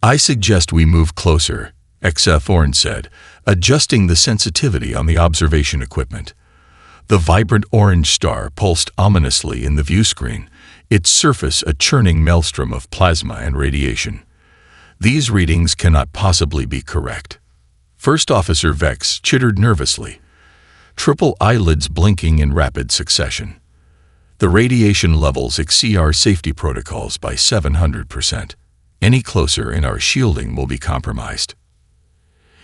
"I suggest we move closer," HFY said, adjusting the sensitivity on the observation equipment. The vibrant orange star pulsed ominously in the view screen, its surface a churning maelstrom of plasma and radiation. "These readings cannot possibly be correct." First Officer Vex chittered nervously, triple eyelids blinking in rapid succession. "The radiation levels exceed our safety protocols by 700%. Any closer and our shielding will be compromised."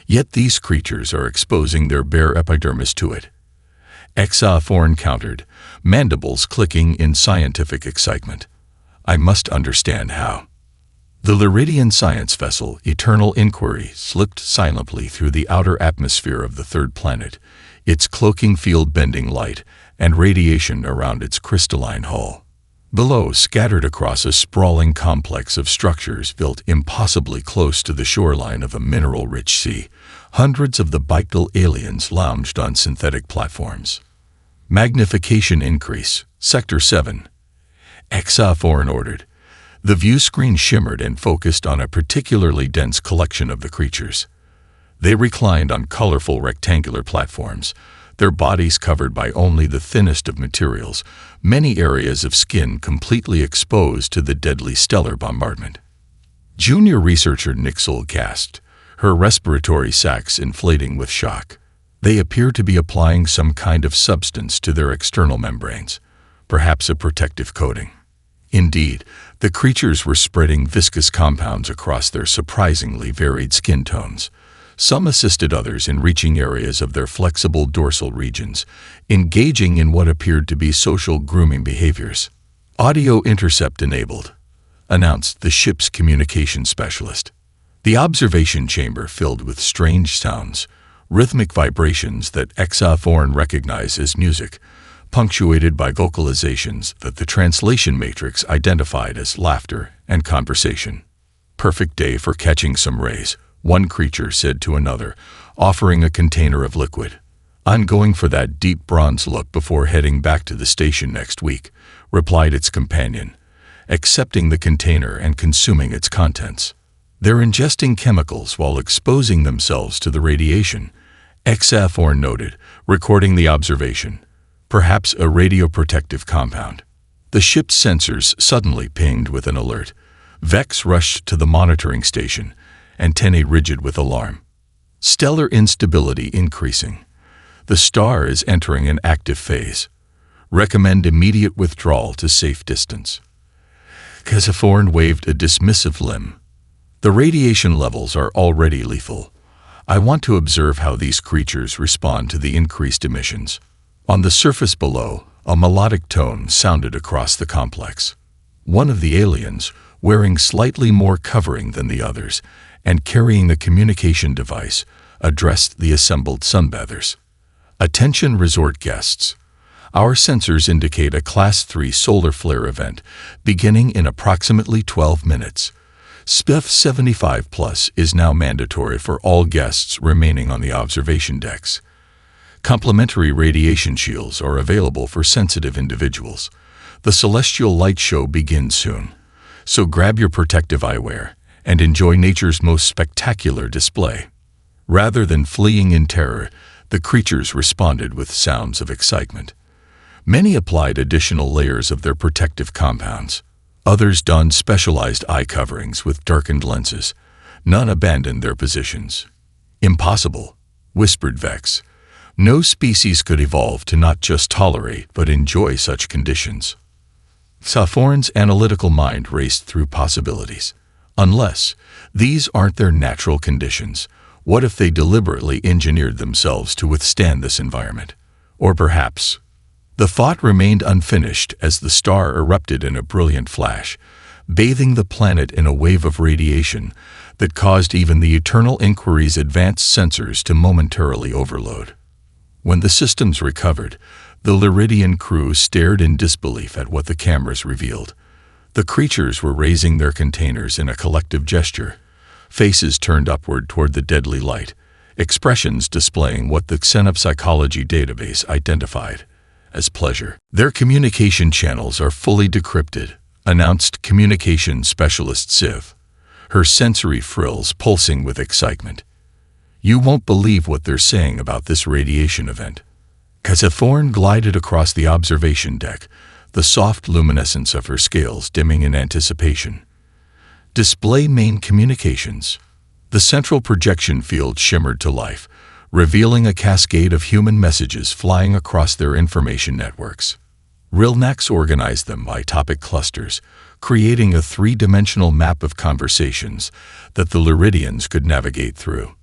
"Yet these creatures are exposing their bare epidermis to it," HFY countered, mandibles clicking in scientific excitement. "I must understand how." The Lyridian science vessel Eternal Inquiry slipped silently through the outer atmosphere of the third planet, its cloaking field bending light and radiation around its crystalline hull. Below, scattered across a sprawling complex of structures built impossibly close to the shoreline of a mineral-rich sea, hundreds of the Bictal aliens lounged on synthetic platforms. "Magnification increase, Sector 7," HFY ordered. The view screen shimmered and focused on a particularly dense collection of the creatures. They reclined on colorful rectangular platforms, their bodies covered by only the thinnest of materials, many areas of skin completely exposed to the deadly stellar bombardment. Junior researcher Nixel gasped, her respiratory sacs inflating with shock. They appear to be applying some kind of substance to their external membranes, perhaps a protective coating. Indeed, the creatures were spreading viscous compounds across their surprisingly varied skin tones. Some assisted others in reaching areas of their flexible dorsal regions, engaging in what appeared to be social grooming behaviors. "Audio intercept enabled," announced the ship's communication specialist. The observation chamber filled with strange sounds, rhythmic vibrations that HFY recognized as music, punctuated by vocalizations that the translation matrix identified as laughter and conversation. "Perfect day for catching some rays," one creature said to another, offering a container of liquid. "I'm going for that deep bronze look before heading back to the station next week," replied its companion, accepting the container and consuming its contents. "They're ingesting chemicals while exposing themselves to the radiation," HFY noted, recording the observation. "Perhaps a radioprotective compound." The ship's sensors suddenly pinged with an alert. Vex rushed to the monitoring station, antennae rigid with alarm. "Stellar instability increasing. The star is entering an active phase. Recommend immediate withdrawal to safe distance." HFY waved a dismissive limb. "The radiation levels are already lethal. I want to observe how these creatures respond to the increased emissions." On the surface below, a melodic tone sounded across the complex. One of the aliens, wearing slightly more covering than the others and carrying the communication device, addressed the assembled sunbathers. "Attention resort guests. Our sensors indicate a Class 3 solar flare event beginning in approximately 12 minutes. SPIF 75+ is now mandatory for all guests remaining on the observation decks. Complimentary radiation shields are available for sensitive individuals. The celestial light show begins soon, so grab your protective eyewear and enjoy nature's most spectacular display." Rather than fleeing in terror, the creatures responded with sounds of excitement. Many applied additional layers of their protective compounds. Others donned specialized eye coverings with darkened lenses. None abandoned their positions. "Impossible," whispered Vex. "No species could evolve to not just tolerate but enjoy such conditions." HFY's analytical mind raced through possibilities. Unless these aren't their natural conditions, what if they deliberately engineered themselves to withstand this environment? Or perhaps... The thought remained unfinished as the star erupted in a brilliant flash, bathing the planet in a wave of radiation that caused even the Eternal Inquiry's advanced sensors to momentarily overload. When the systems recovered, the Lyridian crew stared in disbelief at what the cameras revealed. The creatures were raising their containers in a collective gesture, faces turned upward toward the deadly light, expressions displaying what the xenopsychology database identified as pleasure. "Their communication channels are fully decrypted," announced communication specialist Civ. her sensory frills pulsing with excitement. "You won't believe what they're saying about this radiation event." As Thorn glided across the observation deck, the soft luminescence of her scales dimming in anticipation. Display main communications. The central projection field shimmered to life, revealing a cascade of human messages flying across their information networks. Rilnax organized them by topic clusters, creating a three-dimensional map of conversations that the Lyridians could navigate through.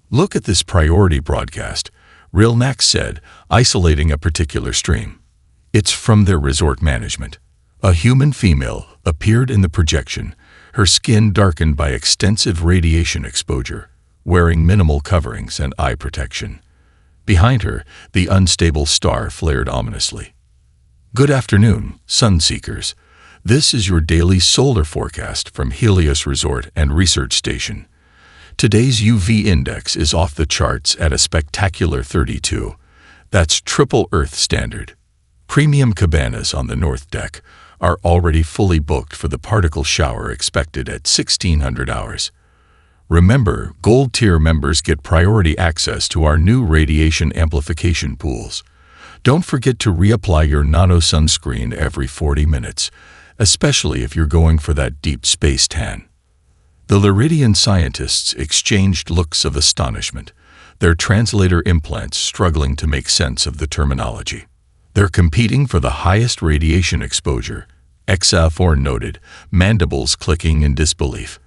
"Look at this priority broadcast," Rilnax said, isolating a particular stream. "It's from their resort management." A human female appeared in the projection, her skin darkened by extensive radiation exposure, wearing minimal coverings and eye protection. Behind her, the unstable star flared ominously. "Good afternoon, Sunseekers. This is your daily solar forecast from Helios Resort and Research Station. Today's UV index is off the charts at a spectacular 32. That's triple Earth standard. Premium cabanas on the north deck are already fully booked for the particle shower expected at 1600 hours. Remember, Gold Tier members get priority access to our new radiation amplification pools. Don't forget to reapply your nano sunscreen every 40 minutes, especially if you're going for that deep space tan." The Lyridian scientists exchanged looks of astonishment, their translator implants struggling to make sense of the terminology. "They're competing for the highest radiation exposure," Xathorn noted, mandibles clicking in disbelief.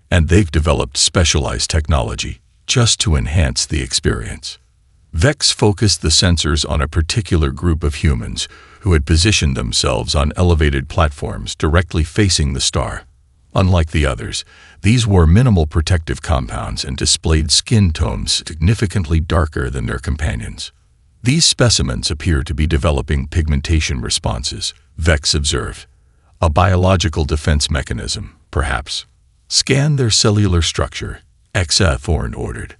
"And they've developed specialized technology just to enhance the experience." Vex focused the sensors on a particular group of humans who had positioned themselves on elevated platforms directly facing the star. Unlike the others, these wore minimal protective compounds and displayed skin tones significantly darker than their companions. "These specimens appear to be developing pigmentation responses," Vex observed. "A biological defense mechanism, perhaps." "Scan their cellular structure," Xathorn ordered.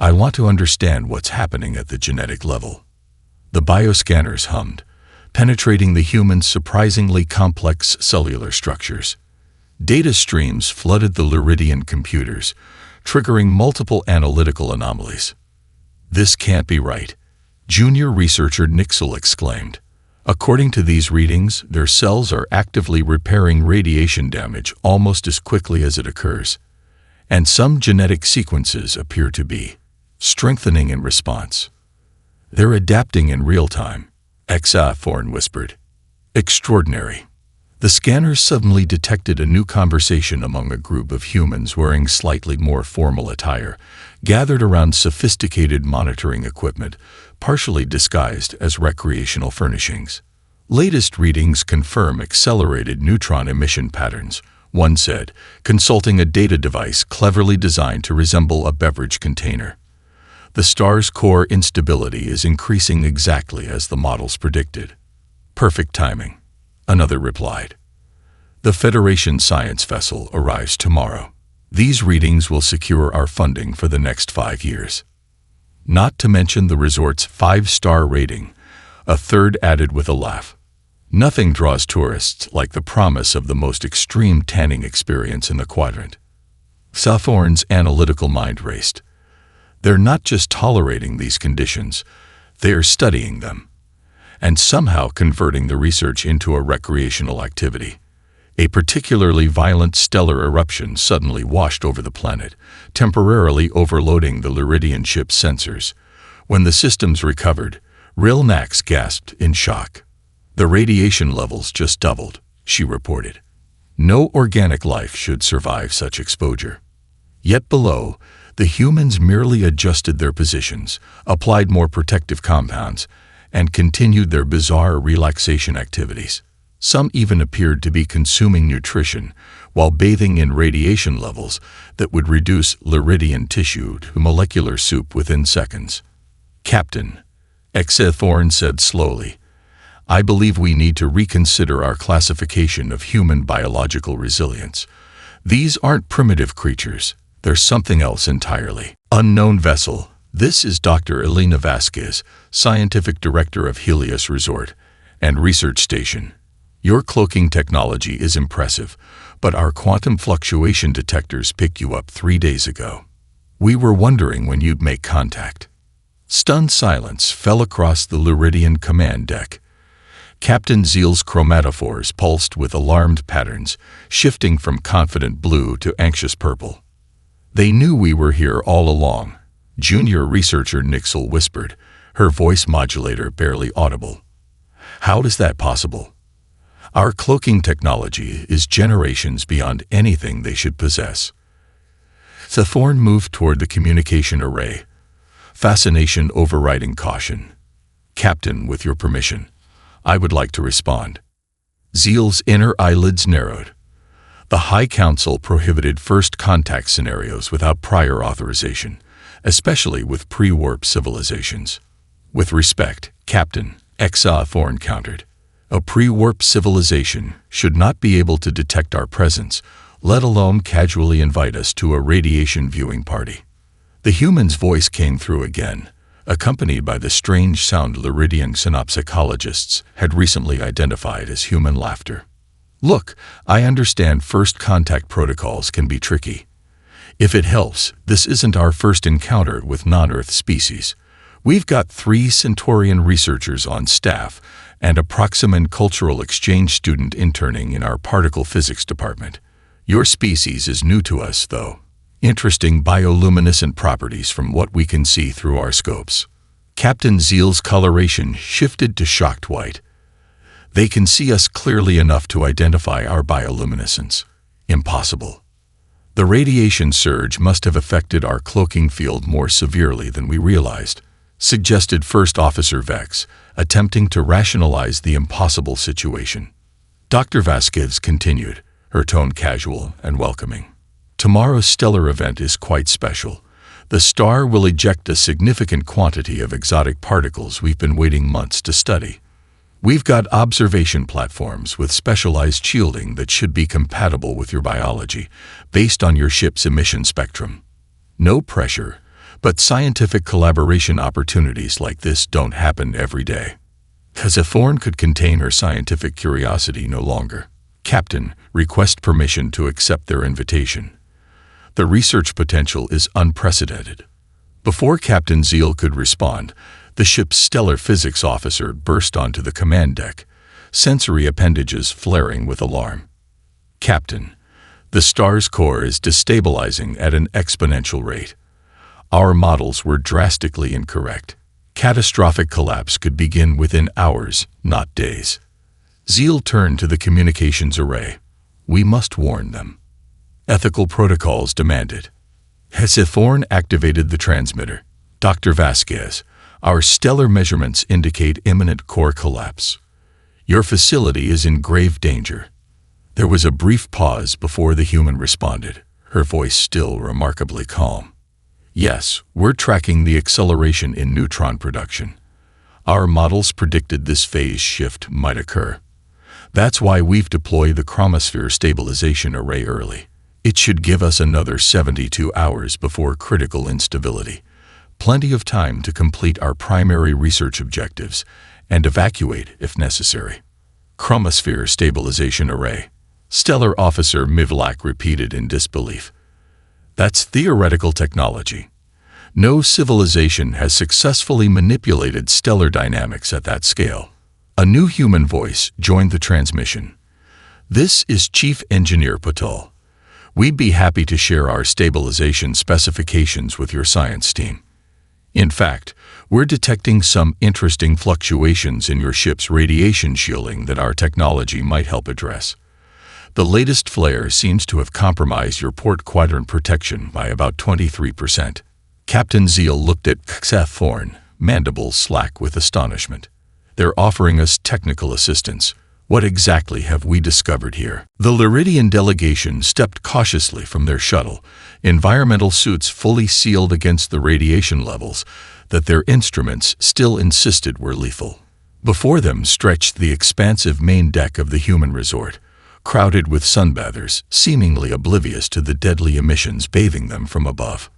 "I want to understand what's happening at the genetic level." The bioscanners hummed, penetrating the human's surprisingly complex cellular structures. Data streams flooded the Lyridian computers, triggering multiple analytical anomalies. "This can't be right," junior researcher Nixel exclaimed. "According to these readings, their cells are actively repairing radiation damage almost as quickly as it occurs. And some genetic sequences appear to be strengthening in response. They're adapting in real time," Xathorn whispered. "Extraordinary." The scanners suddenly detected a new conversation among a group of humans wearing slightly more formal attire, gathered around sophisticated monitoring equipment, partially disguised as recreational furnishings. "Latest readings confirm accelerated neutron emission patterns," one said, consulting a data device cleverly designed to resemble a beverage container. "The star's core instability is increasing exactly as the models predicted." "Perfect timing," another replied. "The Federation science vessel arrives tomorrow. These readings will secure our funding for the next 5 years. Not to mention the resort's 5-star rating," a third added with a laugh. "Nothing draws tourists like the promise of the most extreme tanning experience in the quadrant." Sathorn's analytical mind raced. "They're not just tolerating these conditions, they are studying them, and somehow converting the research into a recreational activity." A particularly violent stellar eruption suddenly washed over the planet, temporarily overloading the Lyridian ship's sensors. When the systems recovered, Rilnax gasped in shock. "The radiation levels just doubled," she reported. "No organic life should survive such exposure." Yet below, the humans merely adjusted their positions, applied more protective compounds, and continued their bizarre relaxation activities. Some even appeared to be consuming nutrition while bathing in radiation levels that would reduce Lyridian tissue to molecular soup within seconds. "Captain," Xathorn said slowly, "I believe we need to reconsider our classification of human biological resilience. These aren't primitive creatures, they're something else entirely." "Unknown vessel, this is Dr. Elena Vasquez, Scientific Director of Helios Resort and Research Station. Your cloaking technology is impressive, but our quantum fluctuation detectors picked you up 3 days ago. We were wondering when you'd make contact." Stunned silence fell across the Luridian command deck. Captain Zeal's chromatophores pulsed with alarmed patterns, shifting from confident blue to anxious purple. "They knew we were here all along," junior researcher Nixel whispered, her voice modulator barely audible. "How is that possible? Our cloaking technology is generations beyond anything they should possess." Thorn moved toward the communication array, fascination overriding caution. "Captain, with your permission, I would like to respond." Zeal's inner eyelids narrowed. The High Council prohibited first contact scenarios without prior authorization, especially with pre-warp civilizations. "With respect, Captain," Thorn countered. "A pre-warp civilization should not be able to detect our presence, let alone casually invite us to a radiation viewing party." The human's voice came through again, accompanied by the strange sound Luridian synopsychologists had recently identified as human laughter. "Look, I understand first contact protocols can be tricky. If it helps, this isn't our first encounter with non-Earth species. We've got 3 Centaurian researchers on staff and a Proximan cultural exchange student interning in our particle physics department. Your species is new to us, though. Interesting bioluminescent properties from what we can see through our scopes." Captain Zeal's coloration shifted to shocked white. "They can see us clearly enough to identify our bioluminescence. Impossible. The radiation surge must have affected our cloaking field more severely than we realized," suggested First Officer Vex, attempting to rationalize the impossible situation. Dr. Vasquez continued, her tone casual and welcoming. "Tomorrow's stellar event is quite special. The star will eject a significant quantity of exotic particles we've been waiting months to study. We've got observation platforms with specialized shielding that should be compatible with your biology, based on your ship's emission spectrum. No pressure, but scientific collaboration opportunities like this don't happen every day." Thorn could contain her scientific curiosity no longer. "Captain, request permission to accept their invitation. The research potential is unprecedented." Before Captain Zeal could respond, the ship's stellar physics officer burst onto the command deck, sensory appendages flaring with alarm. "Captain, the star's core is destabilizing at an exponential rate. Our models were drastically incorrect. Catastrophic collapse could begin within hours, not days." Zeal turned to the communications array. "We must warn them." Ethical protocols demanded. Thorn activated the transmitter. "Dr. Vasquez, our stellar measurements indicate imminent core collapse. Your facility is in grave danger." There was a brief pause before the human responded, her voice still remarkably calm. "Yes, we're tracking the acceleration in neutron production. Our models predicted this phase shift might occur. That's why we've deployed the chromosphere stabilization array early. It should give us another 72 hours before critical instability. Plenty of time to complete our primary research objectives and evacuate if necessary." "Chromosphere stabilization array," Stellar Officer Mivlak repeated in disbelief. "That's theoretical technology. No civilization has successfully manipulated stellar dynamics at that scale." A new human voice joined the transmission. "This is Chief Engineer Patul. We'd be happy to share our stabilization specifications with your science team. In fact, we're detecting some interesting fluctuations in your ship's radiation shielding that our technology might help address. The latest flare seems to have compromised your port quadrant protection by about 23%. Captain Zeal looked at Thorn, mandibles slack with astonishment. "They're offering us technical assistance. What exactly have we discovered here?" The Luridian delegation stepped cautiously from their shuttle, environmental suits fully sealed against the radiation levels that their instruments still insisted were lethal. Before them stretched the expansive main deck of the human resort, crowded with sunbathers, seemingly oblivious to the deadly emissions bathing them from above.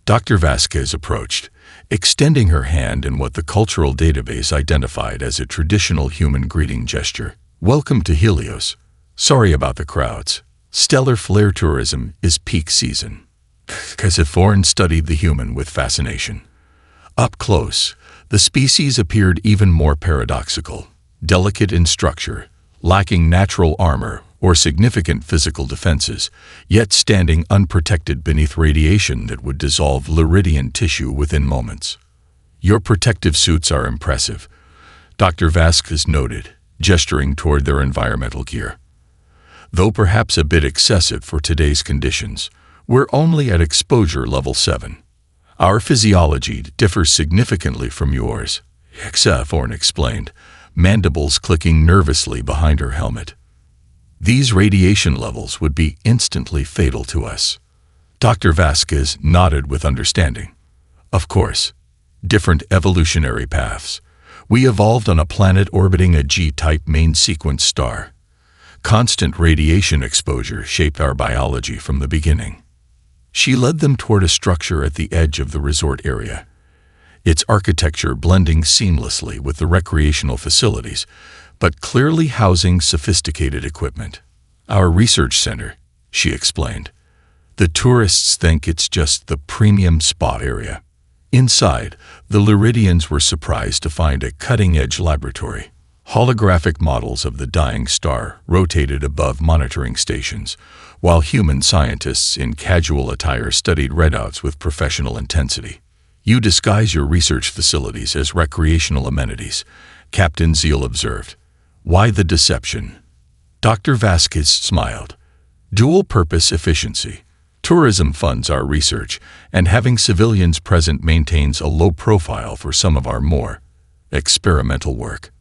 Dr. Vasquez approached, extending her hand in what the cultural database identified as a traditional human greeting gesture. "Welcome to Helios. Sorry about the crowds. Stellar flare tourism is peak season. HFY studied the human with fascination. Up close, the species appeared even more paradoxical, delicate in structure, lacking natural armor or significant physical defenses, yet standing unprotected beneath radiation that would dissolve Lyridian tissue within moments. Your protective suits are impressive, Dr. Vasquez noted, gesturing toward their environmental gear. Though perhaps a bit excessive for today's conditions, we're only at exposure level 7. Our physiology differs significantly from yours, HFY explained, mandibles clicking nervously behind her helmet. These radiation levels would be instantly fatal to us. Dr. Vasquez nodded with understanding. Of course, different evolutionary paths. We evolved on a planet orbiting a G-type main sequence star. Constant radiation exposure shaped our biology from the beginning. She led them toward a structure at the edge of the resort area, its architecture blending seamlessly with the recreational facilities, but clearly housing sophisticated equipment. Our research center, she explained. The tourists think it's just the premium spa area. Inside, the Lyridians were surprised to find a cutting-edge laboratory. Holographic models of the dying star rotated above monitoring stations, while human scientists in casual attire studied readouts with professional intensity. You disguise your research facilities as recreational amenities, Captain Zeal observed. Why the deception? Dr. Vasquez smiled. Dual-purpose efficiency. Tourism funds our research, and having civilians present maintains a low profile for some of our more experimental work.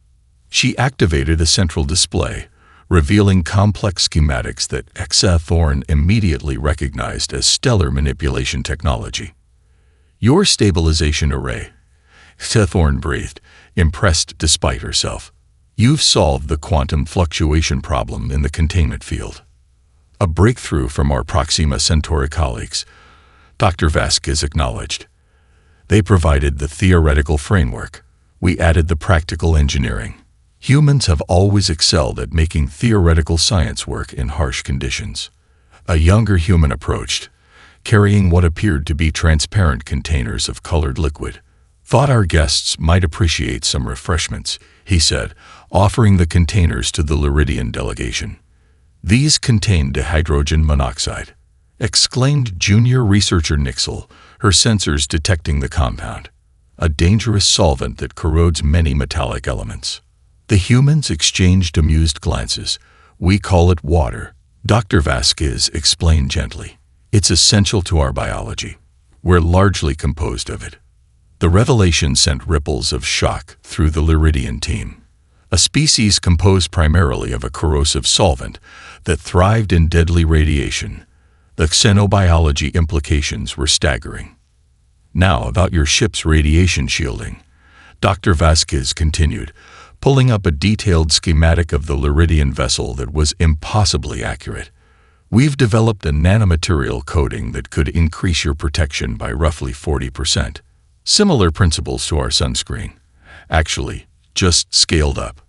She activated a central display, revealing complex schematics that HFY immediately recognized as stellar manipulation technology. Your stabilization array, HFY breathed, impressed despite herself. You've solved the quantum fluctuation problem in the containment field. A breakthrough from our Proxima Centauri colleagues, Dr. Vasquez acknowledged. They provided the theoretical framework. We added the practical engineering. Humans have always excelled at making theoretical science work in harsh conditions. A younger human approached, carrying what appeared to be transparent containers of colored liquid. Thought our guests might appreciate some refreshments, he said, offering the containers to the Lyridian delegation. These contained dihydrogen monoxide, exclaimed junior researcher Nixel, her sensors detecting the compound, a dangerous solvent that corrodes many metallic elements. The humans exchanged amused glances. We call it water, Dr. Vasquez explained gently. It's essential to our biology. We're largely composed of it. The revelation sent ripples of shock through the Lyridian team. A species composed primarily of a corrosive solvent that thrived in deadly radiation. The xenobiology implications were staggering. Now about your ship's radiation shielding, Dr. Vasquez continued, pulling up a detailed schematic of the Lyridian vessel that was impossibly accurate. We've developed a nanomaterial coating that could increase your protection by roughly 40%. Similar principles to our sunscreen. Actually, just scaled up.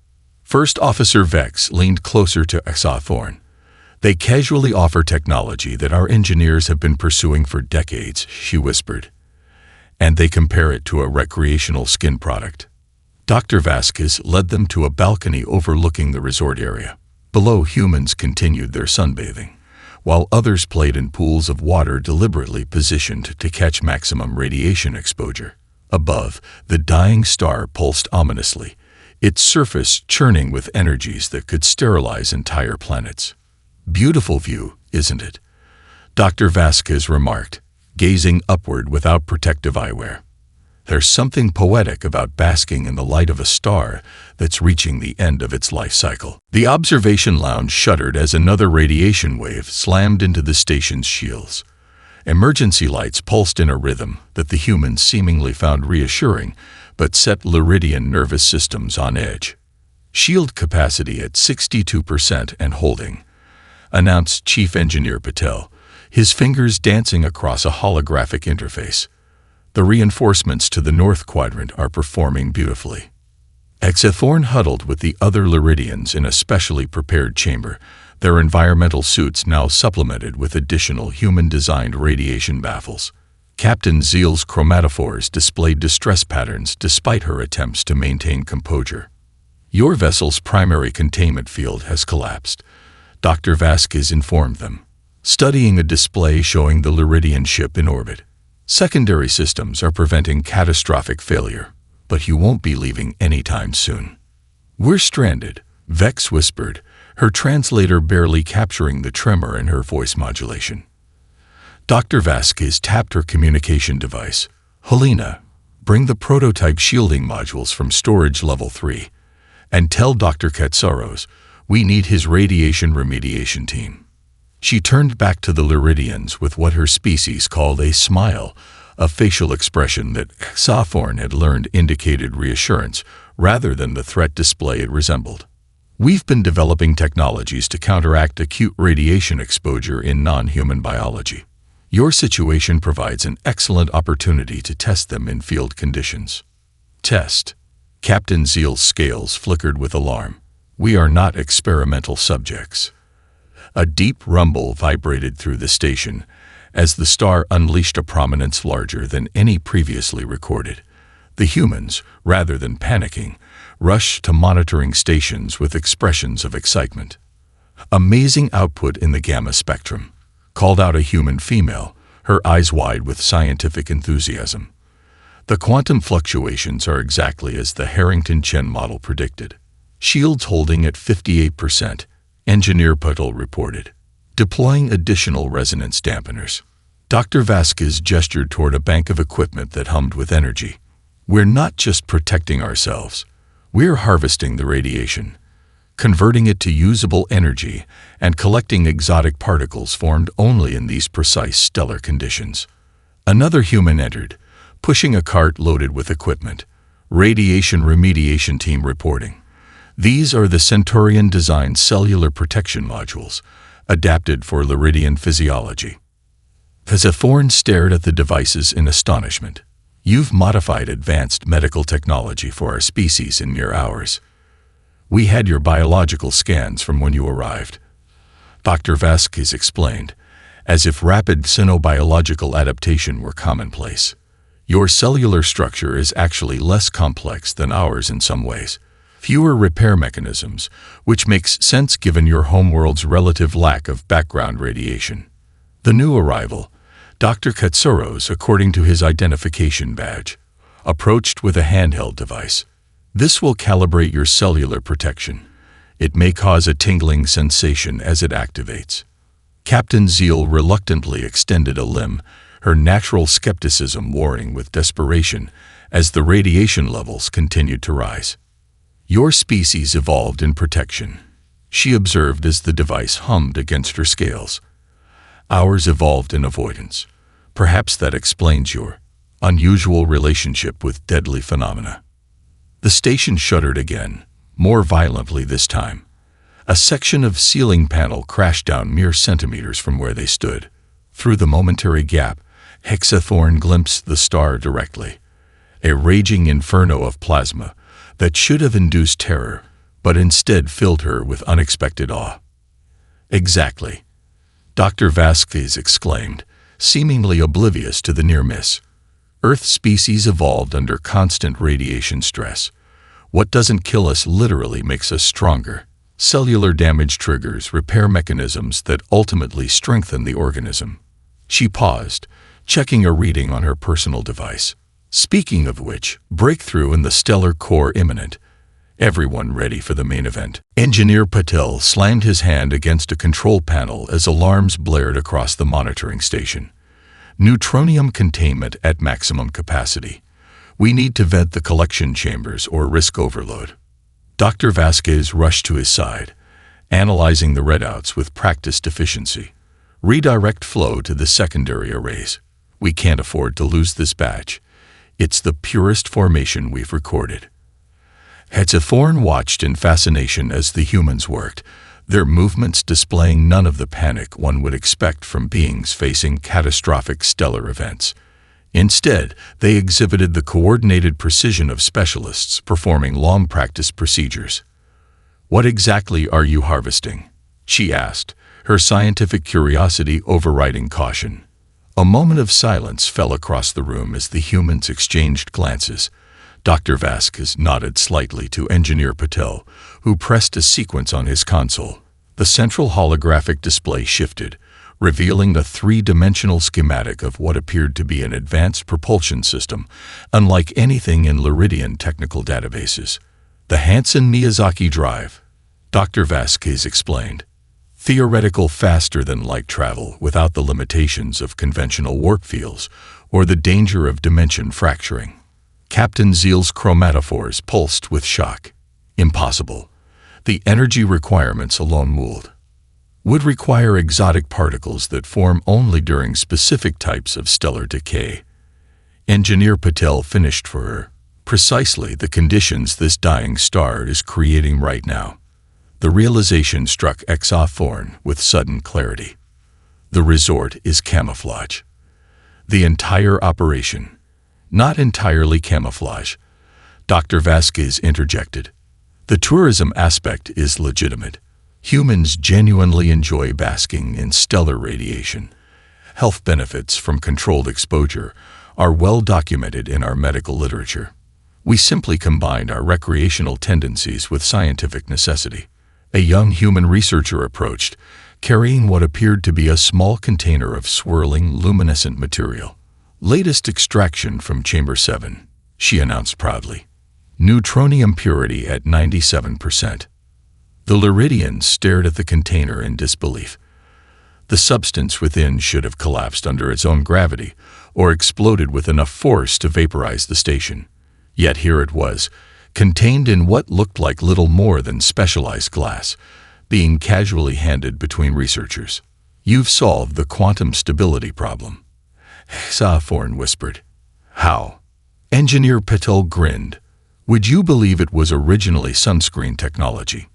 First Officer Vex leaned closer to HFY. They casually offer technology that our engineers have been pursuing for decades, she whispered. And they compare it to a recreational skin product. Dr. Vasquez led them to a balcony overlooking the resort area. Below, humans continued their sunbathing, while others played in pools of water deliberately positioned to catch maximum radiation exposure. Above, the dying star pulsed ominously, its surface churning with energies that could sterilize entire planets. Beautiful view, isn't it? Dr. Vasquez remarked, gazing upward without protective eyewear. There's something poetic about basking in the light of a star that's reaching the end of its life cycle. The observation lounge shuddered as another radiation wave slammed into the station's shields. Emergency lights pulsed in a rhythm that the humans seemingly found reassuring, but set Lyridian nervous systems on edge. Shield capacity at 62% and holding, announced Chief Engineer Patel, his fingers dancing across a holographic interface. The reinforcements to the North Quadrant are performing beautifully. HFY huddled with the other Lyridians in a specially prepared chamber, their environmental suits now supplemented with additional human-designed radiation baffles. Captain Zeal's chromatophores displayed distress patterns despite her attempts to maintain composure. Your vessel's primary containment field has collapsed, Dr. Vasquez informed them, studying a display showing the Lyridian ship in orbit. Secondary systems are preventing catastrophic failure, but you won't be leaving anytime soon. We're stranded, Vex whispered, her translator barely capturing the tremor in her voice modulation. Dr. Vasquez tapped her communication device. Helena, bring the prototype shielding modules from storage level 3, and tell Dr. Katsaros we need his radiation remediation team. She turned back to the Lyridians with what her species called a smile, a facial expression that Saforn had learned indicated reassurance rather than the threat display it resembled. We've been developing technologies to counteract acute radiation exposure in non-human biology. Your situation provides an excellent opportunity to test them in field conditions. Test. Captain Zeal's scales flickered with alarm. We are not experimental subjects. A deep rumble vibrated through the station as the star unleashed a prominence larger than any previously recorded. The humans, rather than panicking, rushed to monitoring stations with expressions of excitement. Amazing output in the gamma spectrum, called out a human female, her eyes wide with scientific enthusiasm. The quantum fluctuations are exactly as the Harrington-Chen model predicted. Shields holding at 58%, Engineer Patel reported. Deploying additional resonance dampeners. Dr. Vasquez gestured toward a bank of equipment that hummed with energy. We're not just protecting ourselves. We're harvesting the radiation, converting it to usable energy, and collecting exotic particles formed only in these precise stellar conditions. Another human entered, pushing a cart loaded with equipment. Radiation remediation team reporting. These are the Centaurian-designed cellular protection modules, adapted for Lyridian physiology. Saforn stared at the devices in astonishment. You've modified advanced medical technology for our species in mere hours. We had your biological scans from when you arrived. Dr. Vasquez explained, as if rapid xenobiological adaptation were commonplace. Your cellular structure is actually less complex than ours in some ways. Fewer repair mechanisms, which makes sense given your homeworld's relative lack of background radiation. The new arrival, Dr. Katsaros, according to his identification badge, approached with a handheld device. This will calibrate your cellular protection. It may cause a tingling sensation as it activates. Captain Zeal reluctantly extended a limb, her natural skepticism warring with desperation as the radiation levels continued to rise. Your species evolved in protection, she observed as the device hummed against her scales. Ours evolved in avoidance. Perhaps that explains your unusual relationship with deadly phenomena. The station shuddered again, more violently this time. A section of ceiling panel crashed down mere centimeters from where they stood. Through the momentary gap, Hexathorn glimpsed the star directly. A raging inferno of plasma that should have induced terror, but instead filled her with unexpected awe. Exactly, Dr. Vasquez exclaimed, seemingly oblivious to the near miss. Earth species evolved under constant radiation stress. What doesn't kill us literally makes us stronger. Cellular damage triggers repair mechanisms that ultimately strengthen the organism. She paused, checking a reading on her personal device. Speaking of which, breakthrough in the stellar core imminent. Everyone ready for the main event. Engineer Patel slammed his hand against a control panel as alarms blared across the monitoring station. Neutronium containment at maximum capacity. We need to vent the collection chambers or risk overload. Dr. Vasquez rushed to his side, analyzing the readouts with practiced efficiency. Redirect flow to the secondary arrays. We can't afford to lose this batch. It's the purest formation we've recorded. Hexathorn watched in fascination as the humans worked, their movements displaying none of the panic one would expect from beings facing catastrophic stellar events. Instead, they exhibited the coordinated precision of specialists performing long-practiced procedures. What exactly are you harvesting? she asked, her scientific curiosity overriding caution. A moment of silence fell across the room as the humans exchanged glances. Dr. Vasquez nodded slightly to Engineer Patel, who pressed a sequence on his console. The central holographic display shifted, revealing the three-dimensional schematic of what appeared to be an advanced propulsion system, unlike anything in Luridian technical databases. The Hansen-Miyazaki drive, Dr. Vasquez explained. Theoretical faster-than-light travel without the limitations of conventional warp fields or the danger of dimension fracturing. Captain Zeal's chromatophores pulsed with shock. Impossible. The energy requirements alone would require exotic particles that form only during specific types of stellar decay. Engineer Patel finished for her. Precisely the conditions this dying star is creating right now. The realization struck Thorne with sudden clarity. The resort is camouflage. The entire operation. Not entirely camouflage. Dr. Vasquez interjected. The tourism aspect is legitimate. Humans genuinely enjoy basking in stellar radiation. Health benefits from controlled exposure are well documented in our medical literature. We simply combined our recreational tendencies with scientific necessity. A young human researcher approached, carrying what appeared to be a small container of swirling, luminescent material. Latest extraction from Chamber 7, she announced proudly. Neutronium purity at 97%. The Luridians stared at the container in disbelief. The substance within should have collapsed under its own gravity or exploded with enough force to vaporize the station. Yet here it was, contained in what looked like little more than specialized glass, being casually handed between researchers. You've solved the quantum stability problem, Thorne whispered. How? Engineer Patel grinned. Would you believe it was originally sunscreen technology?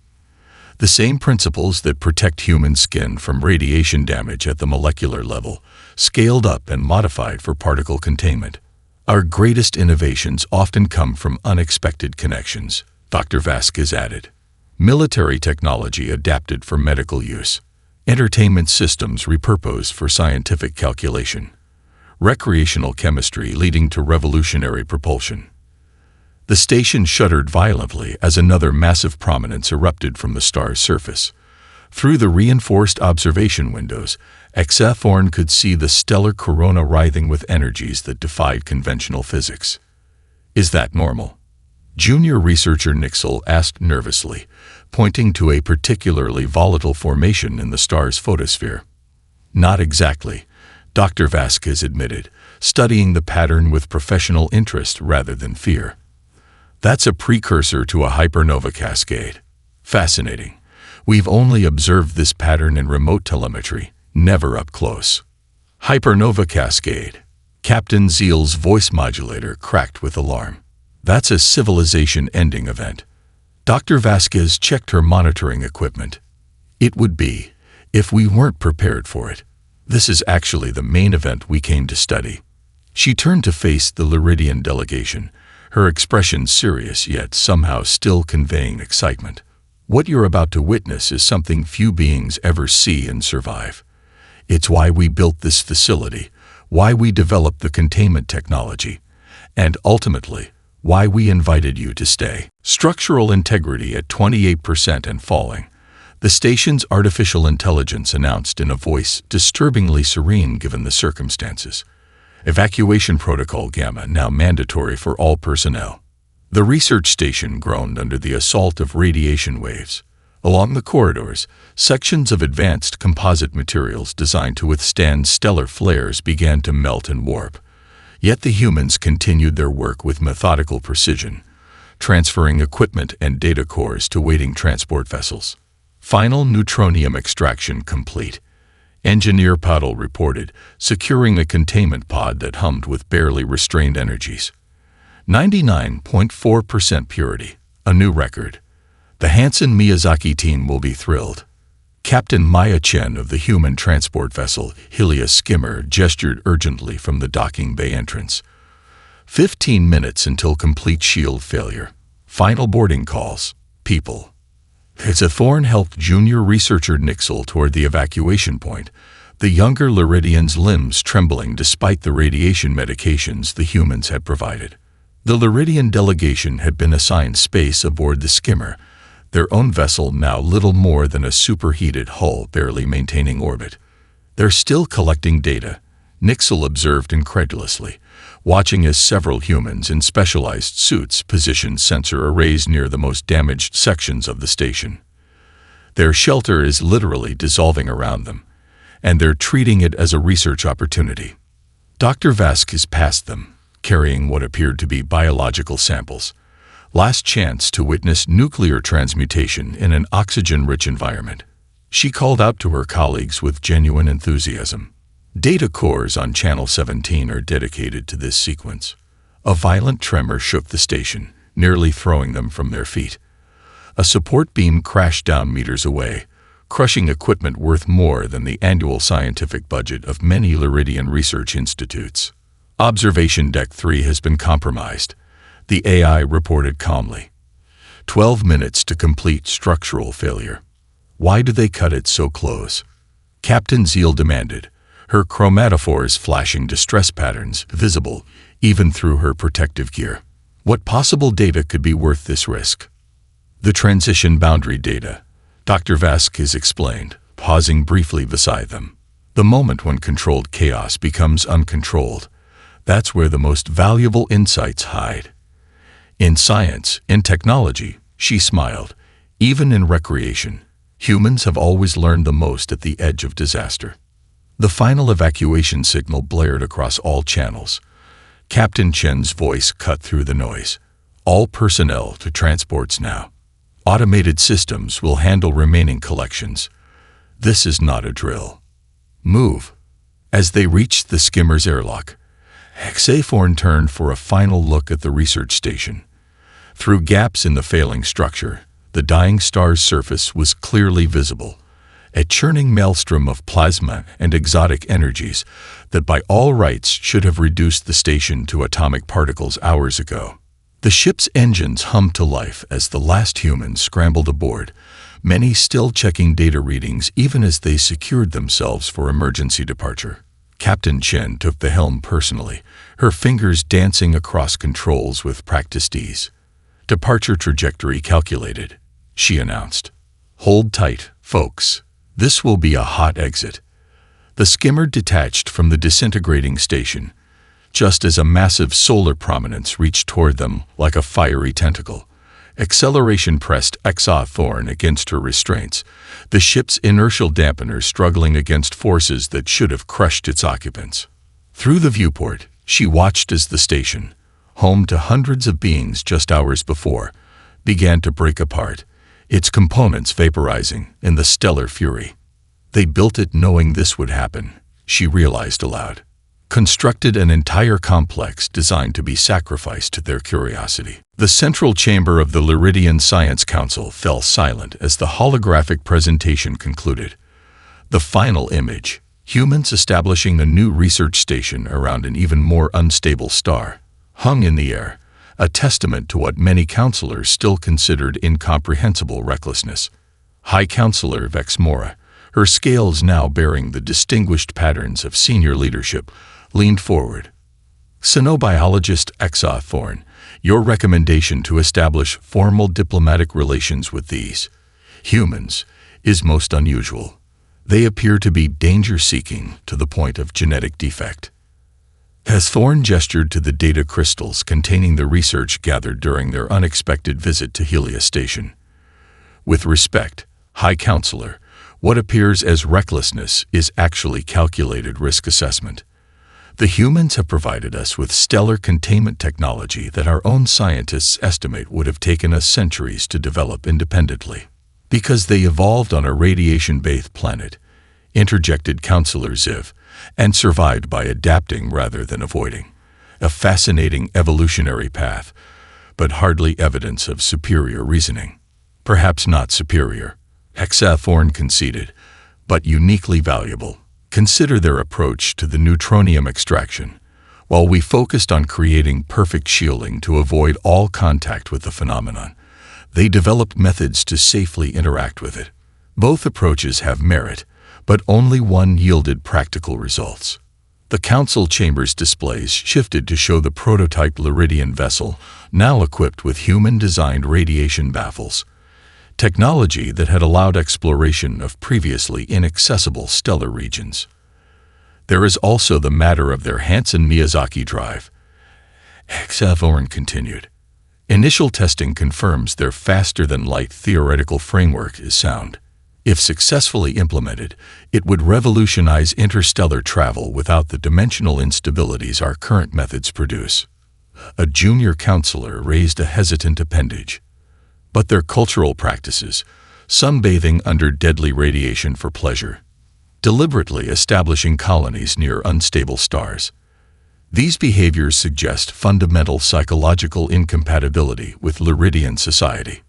The same principles that protect human skin from radiation damage at the molecular level, scaled up and modified for particle containment. Our greatest innovations often come from unexpected connections, Dr. Vasquez added. Military technology adapted for medical use. Entertainment systems repurposed for scientific calculation. Recreational chemistry leading to revolutionary propulsion. The station shuddered violently as another massive prominence erupted from the star's surface. Through the reinforced observation windows, Thorne could see the stellar corona writhing with energies that defied conventional physics. Is that normal? Junior researcher Nixel asked nervously, pointing to a particularly volatile formation in the star's photosphere. Not exactly, Dr. Vasquez admitted, studying the pattern with professional interest rather than fear. That's a precursor to a hypernova cascade. Fascinating. We've only observed this pattern in remote telemetry, never up close. Hypernova cascade. Captain Zeal's voice modulator cracked with alarm. That's a civilization-ending event. Dr. Vasquez checked her monitoring equipment. It would be, if we weren't prepared for it. This is actually the main event we came to study. She turned to face the Luridian delegation, her expression serious yet somehow still conveying excitement. What you're about to witness is something few beings ever see and survive. It's why we built this facility, why we developed the containment technology, and ultimately, why we invited you to stay. Structural integrity at 28% and falling. The station's artificial intelligence announced in a voice disturbingly serene given the circumstances. Evacuation protocol Gamma now mandatory for all personnel. The research station groaned under the assault of radiation waves. Along the corridors, sections of advanced composite materials designed to withstand stellar flares began to melt and warp. Yet the humans continued their work with methodical precision, transferring equipment and data cores to waiting transport vessels. Final neutronium extraction complete. Engineer Patel reported, securing a containment pod that hummed with barely restrained energies. 99.4% purity, a new record. The Hansen-Miyazaki team will be thrilled. Captain Maya Chen of the human transport vessel Helios Skimmer gestured urgently from the docking bay entrance. 15 minutes until complete shield failure. Final boarding calls. People. As Thorn helped junior researcher Nixel toward the evacuation point, the younger Luridian's limbs trembling despite the radiation medications the humans had provided. The Luridian delegation had been assigned space aboard the skimmer, their own vessel now little more than a superheated hull barely maintaining orbit. "They're still collecting data," Nixel observed incredulously, watching as several humans in specialized suits positioned sensor arrays near the most damaged sections of the station. "Their shelter is literally dissolving around them, and they're treating it as a research opportunity." Dr. Vasquez passed them, carrying what appeared to be biological samples. Last chance to witness nuclear transmutation in an oxygen-rich environment. She called out to her colleagues with genuine enthusiasm. Data cores on Channel 17 are dedicated to this sequence. A violent tremor shook the station, nearly throwing them from their feet. A support beam crashed down meters away, crushing equipment worth more than the annual scientific budget of many Luridian research institutes. "Observation Deck 3 has been compromised," the AI reported calmly. 12 minutes to complete structural failure. "Why do they cut it so close?" Captain Zeal demanded, her chromatophores flashing distress patterns visible even through her protective gear. What possible data could be worth this risk? "The transition boundary data," Dr. Vasquez explained, pausing briefly beside them. "The moment when controlled chaos becomes uncontrolled, that's where the most valuable insights hide." In science, in technology, she smiled, even in recreation, humans have always learned the most at the edge of disaster. The final evacuation signal blared across all channels. Captain Chen's voice cut through the noise. "All personnel to transports now. Automated systems will handle remaining collections. This is not a drill. Move." As they reached the skimmer's airlock, Hexaphorn turned for a final look at the research station. Through gaps in the failing structure, the dying star's surface was clearly visible, a churning maelstrom of plasma and exotic energies that by all rights should have reduced the station to atomic particles hours ago. The ship's engines hummed to life as the last humans scrambled aboard, many still checking data readings even as they secured themselves for emergency departure. Captain Chen took the helm personally, her fingers dancing across controls with practiced ease. "Departure trajectory calculated," she announced. "Hold tight, folks. This will be a hot exit." The skimmer detached from the disintegrating station, just as a massive solar prominence reached toward them like a fiery tentacle. Acceleration pressed Hexathorn against her restraints, the ship's inertial dampener struggling against forces that should have crushed its occupants. Through the viewport, she watched as the station, home to hundreds of beings just hours before, began to break apart, its components vaporizing in the stellar fury. They built it knowing this would happen, she realized aloud. Constructed an entire complex designed to be sacrificed to their curiosity. The central chamber of the Luridian Science Council fell silent as the holographic presentation concluded. The final image, humans establishing a new research station around an even more unstable star, hung in the air, a testament to what many counselors still considered incomprehensible recklessness. High Counselor Vexmora, her scales now bearing the distinguished patterns of senior leadership, leaned forward. "Xenobiologist Hexathorn, your recommendation to establish formal diplomatic relations with these humans is most unusual. They appear to be danger-seeking to the point of genetic defect." As Thorn gestured to the data crystals containing the research gathered during their unexpected visit to Helios Station. "With respect, High Counselor, what appears as recklessness is actually calculated risk assessment. The humans have provided us with stellar containment technology that our own scientists estimate would have taken us centuries to develop independently. Because they evolved on a radiation-bathed planet," interjected Counselor Ziv, "and survived by adapting rather than avoiding. A fascinating evolutionary path, but hardly evidence of superior reasoning." "Perhaps not superior," Hexathorn conceded, "but uniquely valuable. Consider their approach to the neutronium extraction. While we focused on creating perfect shielding to avoid all contact with the phenomenon, They developed methods to safely interact with it. Both approaches have merit, but only one yielded practical results. The council chamber's displays shifted to show the prototype Lyridian vessel, now equipped with human-designed radiation baffles, technology that had allowed exploration of previously inaccessible stellar regions. There is also the matter of their Hansen Miyazaki drive. HFY continued. Initial testing confirms their faster-than-light theoretical framework is sound. If successfully implemented, it would revolutionize interstellar travel without the dimensional instabilities our current methods produce. A junior counselor raised a hesitant appendage. But their cultural practices, sunbathing under deadly radiation for pleasure, deliberately establishing colonies near unstable stars, these behaviors suggest fundamental psychological incompatibility with Lyridian society.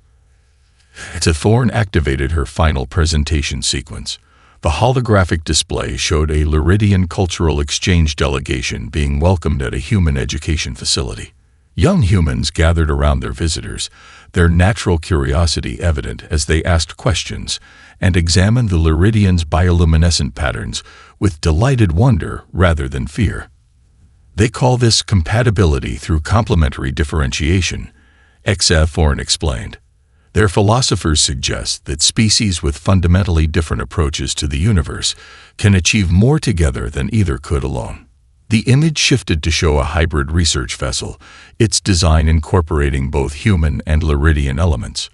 HFY activated her final presentation sequence. The holographic display showed a Lyridian cultural exchange delegation being welcomed at a human education facility. Young humans gathered around their visitors, their natural curiosity evident as they asked questions and examined the Lyridians' bioluminescent patterns with delighted wonder rather than fear. They call this compatibility through complementary differentiation, HFY explained. Their philosophers suggest that species with fundamentally different approaches to the universe can achieve more together than either could alone. The image shifted to show a hybrid research vessel, its design incorporating both human and Lyridian elements.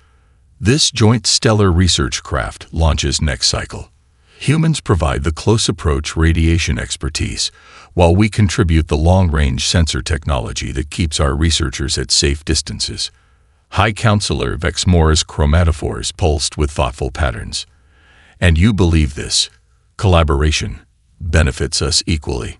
This joint stellar research craft launches next cycle. Humans provide the close approach radiation expertise, while we contribute the long-range sensor technology that keeps our researchers at safe distances. High Counselor Vexmora's chromatophores pulsed with thoughtful patterns. And you believe this collaboration benefits us equally.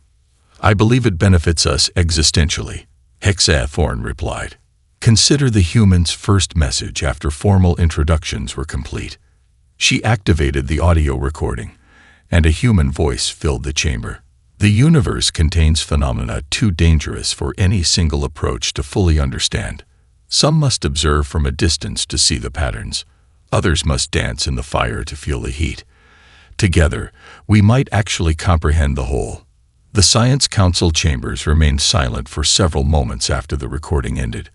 I believe it benefits us existentially, HFY replied. Consider the human's first message after formal introductions were complete. She activated the audio recording, and a human voice filled the chamber. The universe contains phenomena too dangerous for any single approach to fully understand. Some must observe from a distance to see the patterns. Others must dance in the fire to feel the heat. Together, we might actually comprehend the whole. The Science Council chambers remained silent for several moments after the recording ended.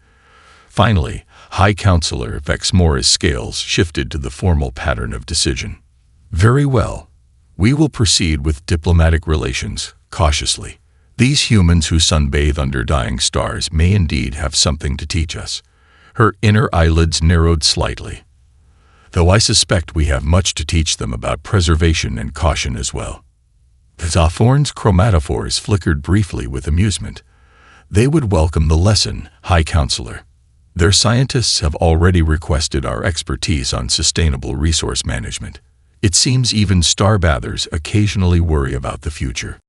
Finally, High Counselor Vexmora's scales shifted to the formal pattern of decision. Very well. We will proceed with diplomatic relations, cautiously. These humans who sunbathe under dying stars may indeed have something to teach us. Her inner eyelids narrowed slightly. Though I suspect we have much to teach them about preservation and caution as well. HFY's chromatophores flickered briefly with amusement. They would welcome the lesson, High Counselor. Their scientists have already requested our expertise on sustainable resource management. It seems even starbathers occasionally worry about the future.